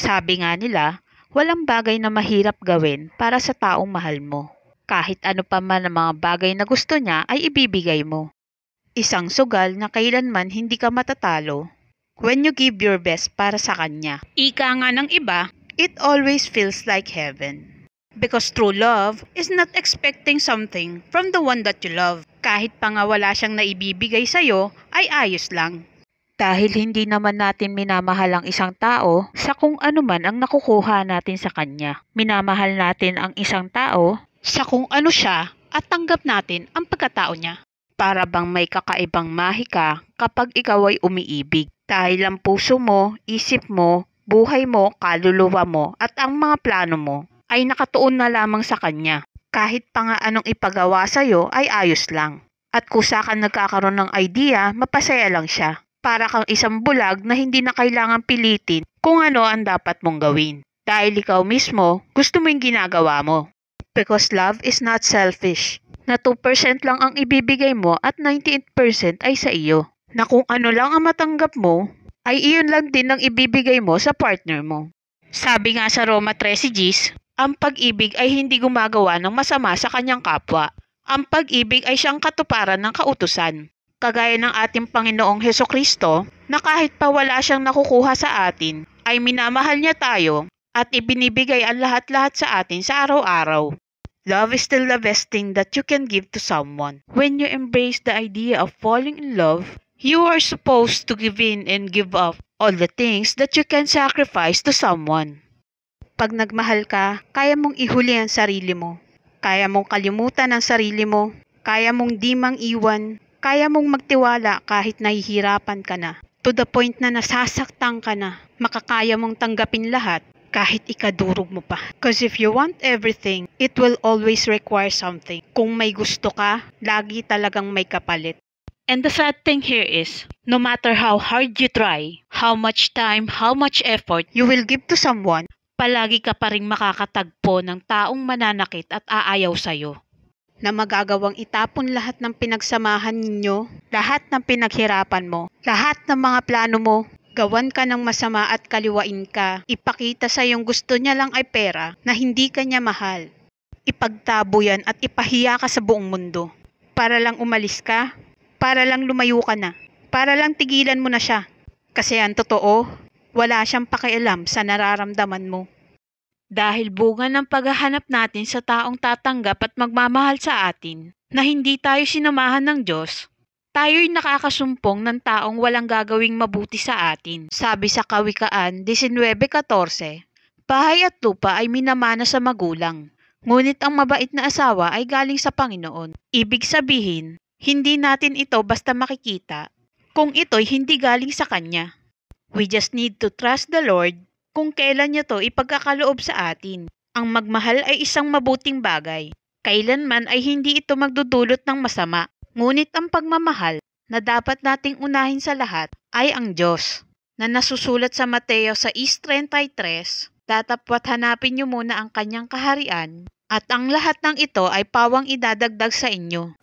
Sabi nga nila, walang bagay na mahirap gawin para sa taong mahal mo. Kahit ano pa man ang mga bagay na gusto niya ay ibibigay mo. Isang sugal na kailanman hindi ka matatalo when you give your best para sa kanya. Ika nga ng iba, it always feels like heaven. Because true love is not expecting something from the one that you love. Kahit pa nga wala siyang naibibigay sa'yo, ay ayos lang. Dahil hindi naman natin minamahal ang isang tao sa kung ano man ang nakukuha natin sa kanya. Minamahal natin ang isang tao sa kung ano siya at tanggap natin ang pagkatao niya. Para bang may kakaibang mahika kapag ikaw ay umiibig. Dahil ang puso mo, isip mo, buhay mo, kaluluwa mo at ang mga plano mo ay nakatuon na lamang sa kanya. Kahit pa nga anong ipagawa sa'yo ay ayos lang. At kusa ka nagkakaroon ng idea, mapasaya lang siya. Para kang isang bulag na hindi na kailangan pilitin kung ano ang dapat mong gawin. Dahil ikaw mismo, gusto mo yung ginagawa mo. Because love is not selfish. Na 2% lang ang ibibigay mo at 98% ay sa iyo. Na kung ano lang ang matanggap mo, ay iyon lang din ang ibibigay mo sa partner mo. Sabi nga sa Roma 13:10, ang pag-ibig ay hindi gumagawa ng masama sa kanyang kapwa. Ang pag-ibig ay siyang katuparan ng kautusan. Kagaya ng ating Panginoong Hesukristo na kahit pa wala siyang nakukuha sa atin, ay minamahal niya tayo at ibinibigay ang lahat-lahat sa atin sa araw-araw. Love is still the best thing that you can give to someone. When you embrace the idea of falling in love, you are supposed to give in and give up all the things that you can sacrifice to someone. Pag nagmahal ka, kaya mong ihuli ang sarili mo. Kaya mong kalimutan ang sarili mo. Kaya mong di mang iwan. Kaya mong magtiwala kahit nahihirapan ka na. To the point na nasasaktan ka na. Makakaya mong tanggapin lahat kahit ikadurog mo pa. Because if you want everything, it will always require something. Kung may gusto ka, lagi talagang may kapalit. And the sad thing here is, no matter how hard you try, how much time, how much effort you will give to someone, palagi ka pa ring makakatagpo ng taong mananakit at aayaw sa'yo. Na magagawang itapon lahat ng pinagsamahan ninyo, lahat ng pinaghirapan mo, lahat ng mga plano mo, gawan ka ng masama at kaliwain ka, ipakita sa yung gusto niya lang ay pera na hindi ka niya mahal. Ipagtabo yan at ipahiya ka sa buong mundo. Para lang umalis ka, para lang lumayo ka na, para lang tigilan mo na siya. Kasi ang totoo, wala siyang pakialam sa nararamdaman mo. Dahil bunga ng paghahanap natin sa taong tatanggap at magmamahal sa atin, na hindi tayo sinamahan ng Diyos, tayo'y nakakasumpong ng taong walang gagawing mabuti sa atin. Sabi sa Kawikaan 19:14, bahay at lupa ay minamana sa magulang, ngunit ang mabait na asawa ay galing sa Panginoon. Ibig sabihin, hindi natin ito basta makikita kung ito'y hindi galing sa Kanya. We just need to trust the Lord kung kailan niya to ipagkakaloob sa atin. Ang magmahal ay isang mabuting bagay. Kailanman ay hindi ito magdudulot ng masama. Ngunit ang pagmamahal na dapat nating unahin sa lahat ay ang Diyos. Na nasusulat sa Mateo 6:33, datapwat hanapin niyo muna ang kanyang kaharian at ang lahat ng ito ay pawang idadagdag sa inyo.